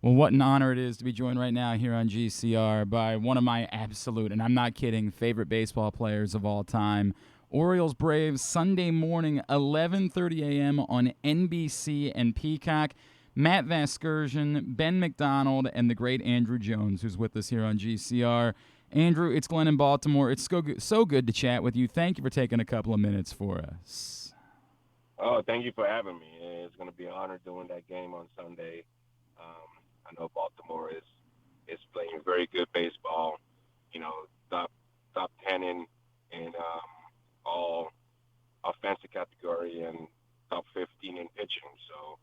Well, what an honor it is to be joined right now here on GCR by one of my absolute, and I'm not kidding, favorite baseball players of all time. Orioles Braves, Sunday morning, 11:30 a.m. on NBC and Peacock. Matt Vasgersian, Ben McDonald, and the great Andruw Jones, who's with us here on GCR. Andruw, it's Glenn in Baltimore. It's so good to chat with you. Thank you for taking a couple of minutes for us. Oh, thank you for having me. It's going to be an honor doing that game on Sunday. I know Baltimore is playing very good baseball. You know, top 10 in all offensive category and top 15 in pitching. So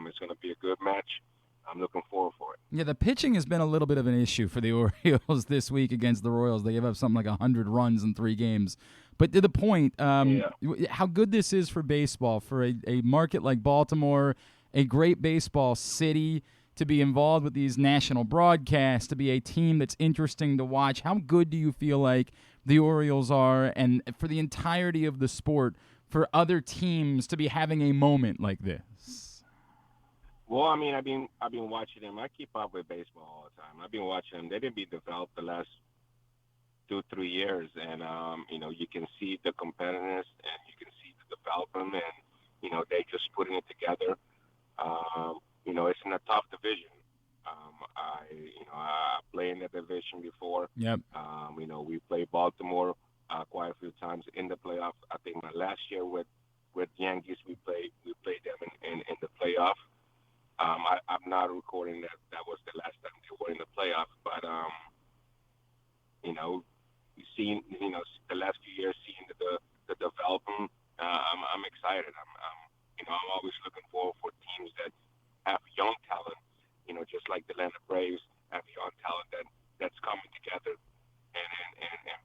it's going to be a good match. I'm looking forward for it. Yeah, the pitching has been a little bit of an issue for the Orioles this week against the Royals. They gave up something like 100 runs in 3 games. But to the point, how good this is for baseball, for a market like Baltimore, a great baseball city, to be involved with these national broadcasts, to be a team that's interesting to watch. How good do you feel like the Orioles are, and for the entirety of the sport, for other teams to be having a moment like this? Well, I mean, I've been watching them. I keep up with baseball all the time. I've been watching them. They've been developed the last 2-3 years, and you can see the competitiveness and you can see the development, and they just putting it together. It's in a tough division. I played in that division before. Yep. We played Baltimore quite a few times in the playoff. I think my last year with Yankees, we played them in the playoff. I'm not recording that was the last time they were in the playoff, but we've seen the last few years, seeing the development. I'm excited. I'm always looking forward for teams that have young talent, just like the Atlanta Braves have young talent that's coming together and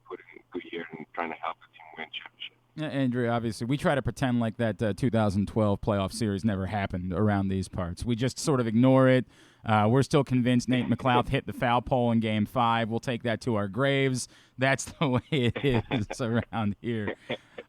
putting in a good year and trying to help the team win championship. Andrew, obviously, we try to pretend like that 2012 playoff series never happened around these parts. We just sort of ignore it. We're still convinced Nate McLouth hit the foul pole in Game 5. We'll take that to our graves. That's the way it is around here.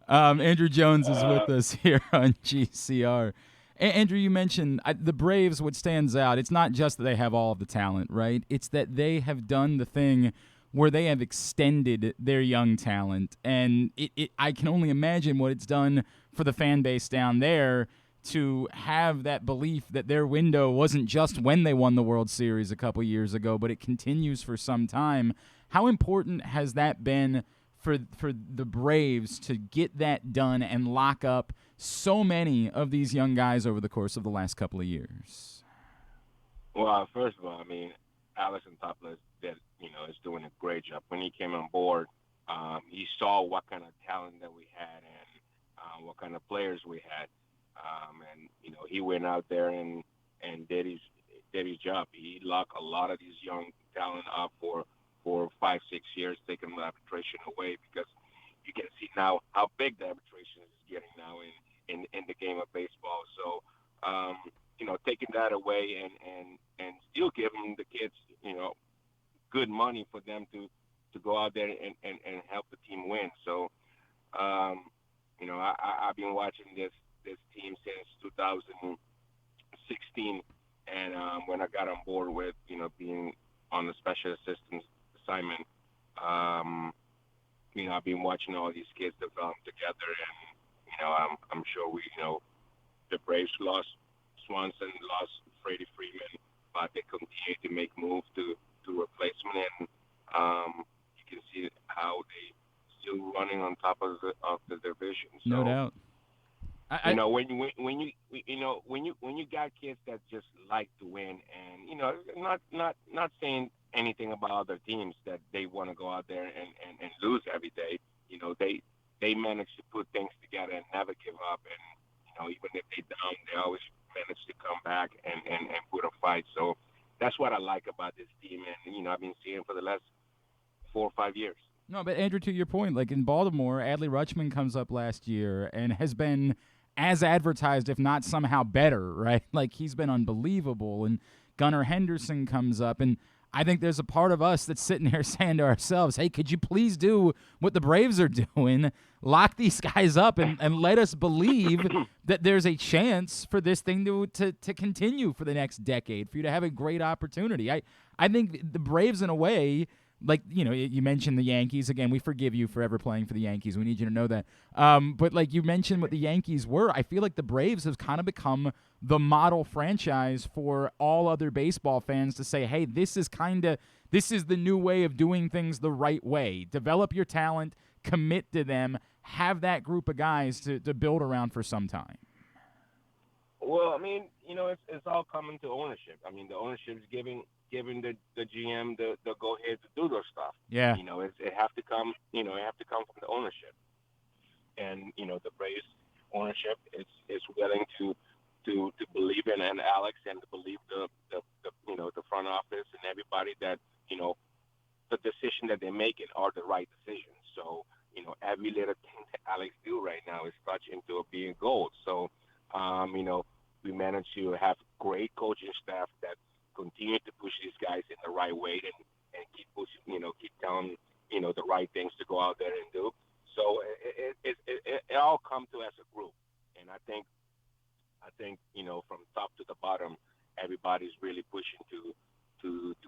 Andruw Jones is with us here on GCR. Andruw, you mentioned the Braves, what stands out, it's not just that they have all of the talent, right? It's that they have done the thing where they have extended their young talent. And I can only imagine what it's done for the fan base down there to have that belief that their window wasn't just when they won the World Series a couple years ago, but it continues for some time. How important has that been for the Braves to get that done and lock up so many of these young guys over the course of the last couple of years? Well, first of all, Allison Topless is doing a great job. When he came on board, he saw what kind of talent that we had and what kind of players we had. He went out there and did his job. He locked a lot of these young talent up for 5-6 years, taking the arbitration away, because you can see now how big the arbitration is getting now in the game of baseball. So, taking that away and still giving the kids, good money for them to go out there and help the team win. So, I've been watching this team since 2016, and when I got on board with, being on the special assistance assignment, I've been watching all these kids develop together, and I'm sure the Braves lost Swanson, lost Freddie Freeman, but they continue to make moves to replacement, and you can see how they still running on top of the division. So, no doubt. When you got kids that just like to win, and not saying anything about other teams that they want to go out there and lose every day. They manage to put things together and never give up, and even if they're down, they always manage to come back and put a fight. So that's what I like about this team, and I've been seeing for the last 4 or 5 years. No, but Andruw, to your point, like in Baltimore, Adley Rutschman comes up last year and has been as advertised, if not somehow better, right? Like, he's been unbelievable. And Gunnar Henderson comes up, and I think there's a part of us that's sitting here saying to ourselves, hey, could you please do what the Braves are doing? Lock these guys up and let us believe that there's a chance for this thing to continue for the next decade, for you to have a great opportunity. I think the Braves, in a way, like, you mentioned the Yankees. Again, we forgive you for ever playing for the Yankees. We need you to know that. But like you mentioned what the Yankees were, I feel like the Braves have kind of become the model franchise for all other baseball fans to say, hey, this is the new way of doing things the right way. Develop your talent, commit to them, have that group of guys to build around for some time. Well, I mean, it's all coming to ownership. I mean, the ownership is giving the GM the go ahead to do those stuff. Yeah. It have to come. It have to come from the ownership, and the Braves ownership is willing to believe in Alex and to believe the front office and everybody that the decision that they're making are the right decisions. So every little thing that Alex do right now is touch into being gold. So we managed to have great coaching staff that continue to push these guys in the right way and keep pushing, keep telling the right things to go out there and do. So it all come to as a group, and I think from top to the bottom, everybody's really pushing to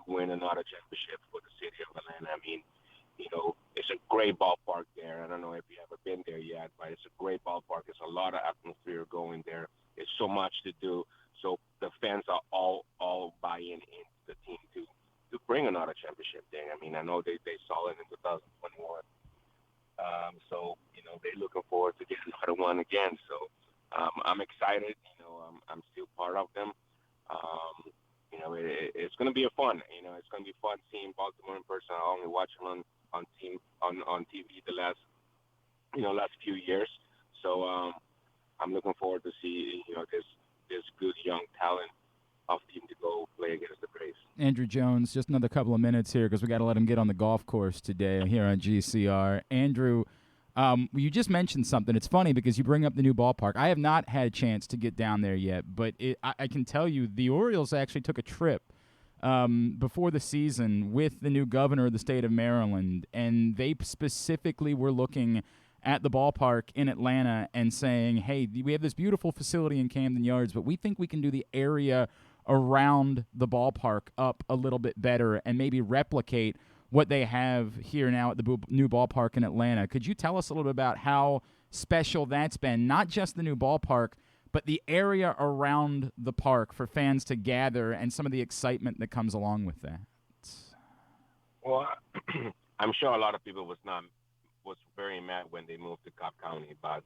win another championship for the city of Atlanta. I mean, it's a great ballpark there. I don't know if you ever been there yet, but it's a great ballpark. There's a lot of atmosphere going there. There's so much to do. So the fans are all buying into the team to bring another championship there. I mean, I know they saw it in 2021. So they're looking forward to getting another one again. So I'm excited. I'm still part of them. It's going to be fun. It's going to be fun seeing Baltimore in person. I only watch them on TV the last few years. So I'm looking forward to see this good young talent of team to go play against the Braves. Andruw Jones, just another couple of minutes here because we got to let him get on the golf course today here on GCR. Andruw, you just mentioned something. It's funny because you bring up the new ballpark. I have not had a chance to get down there yet, but I can tell you the Orioles actually took a trip before the season with the new governor of the state of Maryland, and they specifically were looking at the ballpark in Atlanta and saying, hey, we have this beautiful facility in Camden Yards, but we think we can do the area around the ballpark up a little bit better and maybe replicate what they have here now at the new ballpark in Atlanta. Could you tell us a little bit about how special that's been, not just the new ballpark, but the area around the park for fans to gather and some of the excitement that comes along with that? Well, I'm sure a lot of people was very mad when they moved to Cobb County, but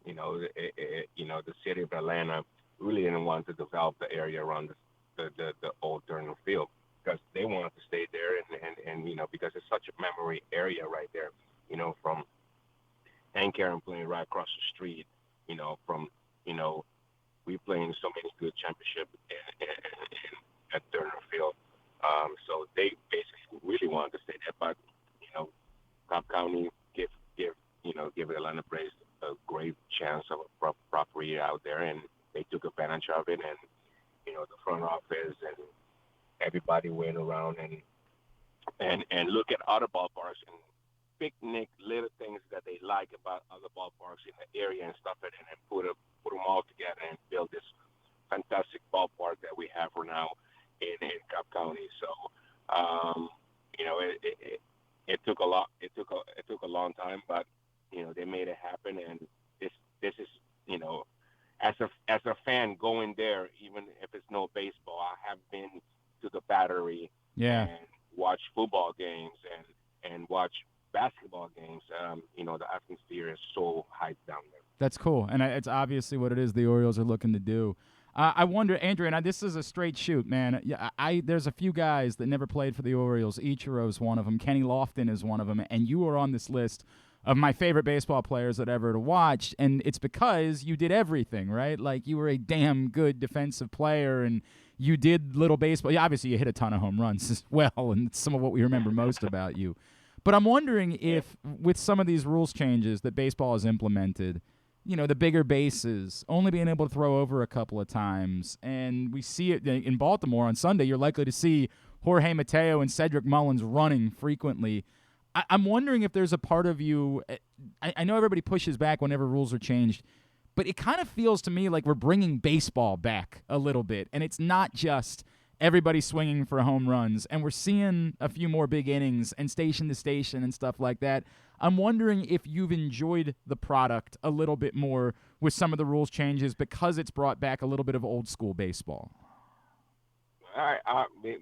the city of Atlanta really didn't want to develop the area around the old Turner Field because they wanted to stay there and because it's such a memory area right there, from Hank Aaron playing right across the street, from we playing so many good championships at Turner Field. So they basically really wanted to stay there, but Cobb County give Atlanta Braves a great chance of a property out there, and they took advantage of it. And the front office and everybody went around and look at other ballparks and picnic little things that they like about other ballparks in the area and stuff, and then put them all together and build this fantastic ballpark that we have for now in Cobb County. So it took a lot. It took a long time, but they made it happen, and this is as a fan going there, even if it's no baseball, I have been to the Battery and watch football games and watch basketball games. The atmosphere is so hyped down there. That's cool, and it's obviously what it is the Orioles are looking to do. I wonder, Andruw, and this is a straight shoot, man. There's a few guys that never played for the Orioles. Ichiro's one of them. Kenny Lofton is one of them, and you are on this list of my favorite baseball players that ever to watch, and it's because you did everything, right? Like, you were a damn good defensive player, and you did little baseball. Yeah, obviously, you hit a ton of home runs as well, and it's some of what we remember most about you. But I'm wondering if, with some of these rules changes that baseball has implemented, the bigger bases, only being able to throw over a couple of times, and we see it in Baltimore on Sunday, you're likely to see Jorge Mateo and Cedric Mullins running frequently. I'm wondering if there's a part of you. I know everybody pushes back whenever rules are changed, but it kind of feels to me like we're bringing baseball back a little bit, and it's not just everybody swinging for home runs, and we're seeing a few more big innings and station to station and stuff like that. I'm wondering if you've enjoyed the product a little bit more with some of the rules changes because it's brought back a little bit of old school baseball. All right,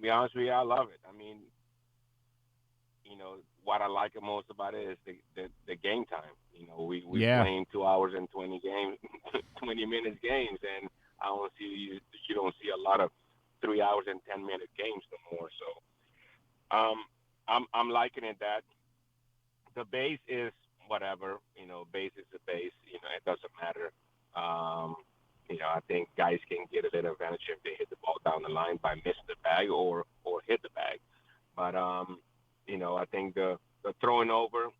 be honest with you, I love it. I mean, what I like most about it is the game time. We're playing 2 hours and 20 games, 20 minutes games, and I don't see you don't see a lot of 3 hours and 10-minute games no more. So, I'm liking it that the base is whatever. Base is the base. It doesn't matter. I think guys can get a little advantage if they hit the ball down the line by missing the bag or hit the bag. But I think the throwing over,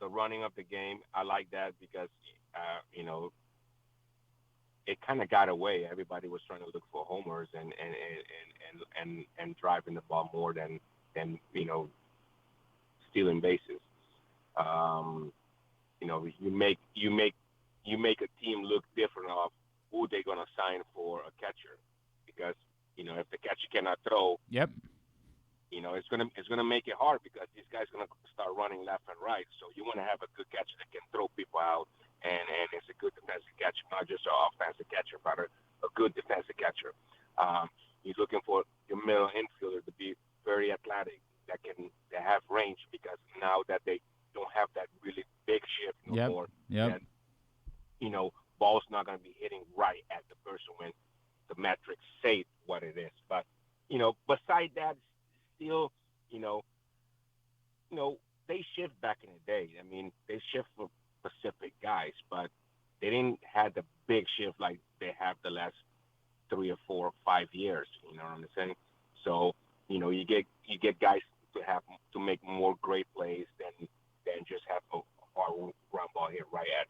the running of the game, I like that because it kind of got away. Everybody was trying to look for homers and driving the ball more than stealing bases. You make a team look different of who they're gonna sign for a catcher because if the catcher cannot throw, yep. It's gonna make it hard because this guy's gonna start running left and right. So you want to have a good catcher that can throw people out, and it's a good defensive catcher, not just an offensive catcher, but a good defensive catcher. You're looking for your middle infielder to be very athletic, that have range because now that they don't have that really big shift no more, and ball's not gonna be hitting right at the person when the metrics say what it is. But beside that. Still, they shift back in the day. I mean, they shift for specific guys, but they didn't have the big shift like they have the last 3 or 4 or 5 years. You know what I'm saying? So, you get guys to make more great plays than just have a hard run ball hit right at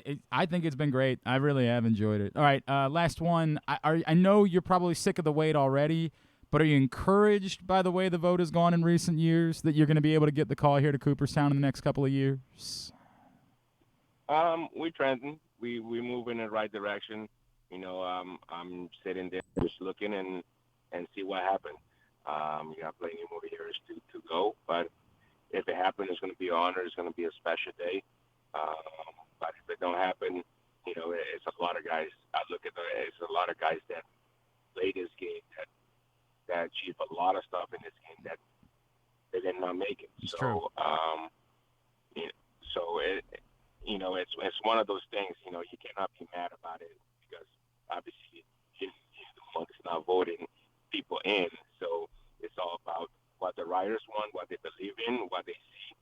you. I think it's been great. I really have enjoyed it. All right, last one. I know you're probably sick of the wait already. But are you encouraged by the way the vote has gone in recent years that you're going to be able to get the call here to Cooperstown in the next couple of years? We're trending. We move in the right direction. I'm sitting there just looking and see what happens. We got plenty more years to go. But if it happens, it's going to be an honor. It's going to be a special day. But if it don't happen, it's a lot of guys. It's a lot of guys that play this game that achieve a lot of stuff in this game that they did not make it. It's so, true. It's one of those things. You cannot be mad about it because obviously the money's not voting people in. So it's all about what the writers want, what they believe in, what they see,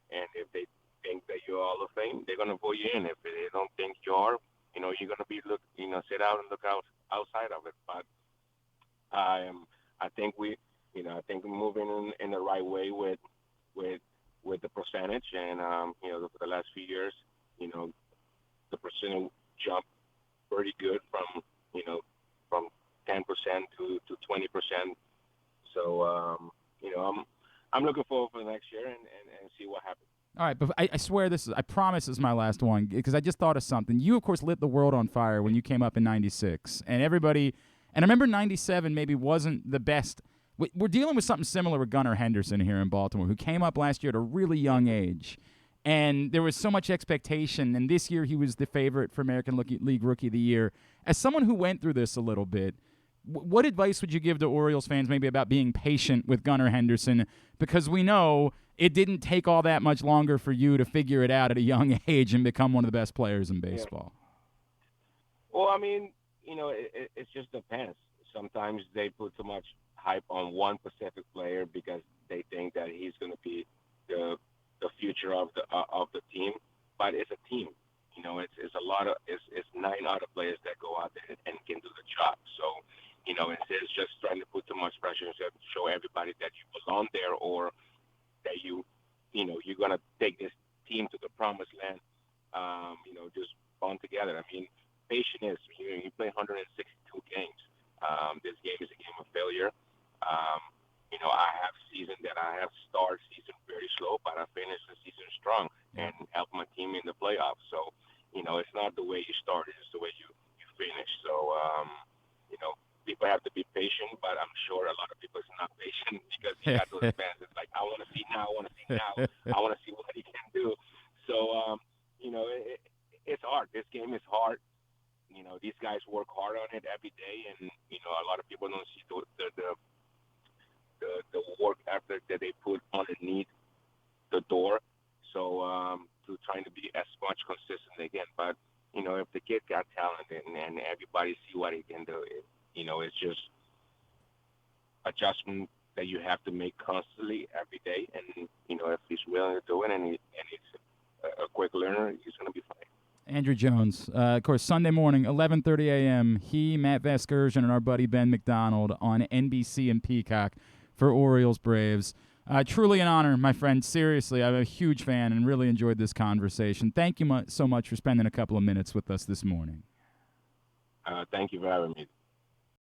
and if they think that you're Hall of Fame, they're gonna vote you in. If they don't think you are, you're gonna be sit out and look outside of it. But I think we're moving in the right way with the percentage, and for the last few years, the percentage jumped pretty good from 10% to 20%. So I'm looking forward for the next year and see what happens. All right, but I swear I promise this is my last one because I just thought of something. You, of course, lit the world on fire when you came up in '96, and everybody. And I remember '97 maybe wasn't the best. We're dealing with something similar with Gunnar Henderson here in Baltimore, who came up last year at a really young age. And there was so much expectation, and this year he was the favorite for American League Rookie of the Year. As someone who went through this a little bit, what advice would you give to Orioles fans maybe about being patient with Gunnar Henderson? Because we know it didn't take all that much longer for you to figure it out at a young age and become one of the best players in baseball. Yeah. Well, I mean, it just depends. Sometimes they put too much hype on one specific player because they think that he's going to be the future of the team. But it's a team. It's a lot of it's 9 other players that go out there and can do the job. So, it's just trying to put too much pressure and show everybody that you belong there or that you're going to take this team to the promised land. Just bond together. I mean, patient is you play 162 games. This game is a game of failure. Um, I have season that I have started season very slow, but I finished the season strong and helped my team in the playoffs. So, it's not the way you start; it's the way you finish. So, people have to be patient, but I'm sure a lot of people is not patient because you got those fans. It's like, I want to see now, I want to see now, I want to see what he can do. So, it's hard. This game is hard. These guys work hard on it every day, and a lot of people don't see the work ethic that they put underneath the door. So, to trying to be as much consistent again. But if the kid got talent and everybody see what he can do, it's just adjustment that you have to make constantly every day. And if he's willing to do it and he's a quick learner, he's going to be fine. Andruw Jones, of course, Sunday morning, 11:30 a.m. He, Matt Vasgersian, and our buddy Ben McDonald on NBC and Peacock for Orioles Braves. Truly an honor, my friend. Seriously, I'm a huge fan and really enjoyed this conversation. Thank you so much for spending a couple of minutes with us this morning. Thank you for having me.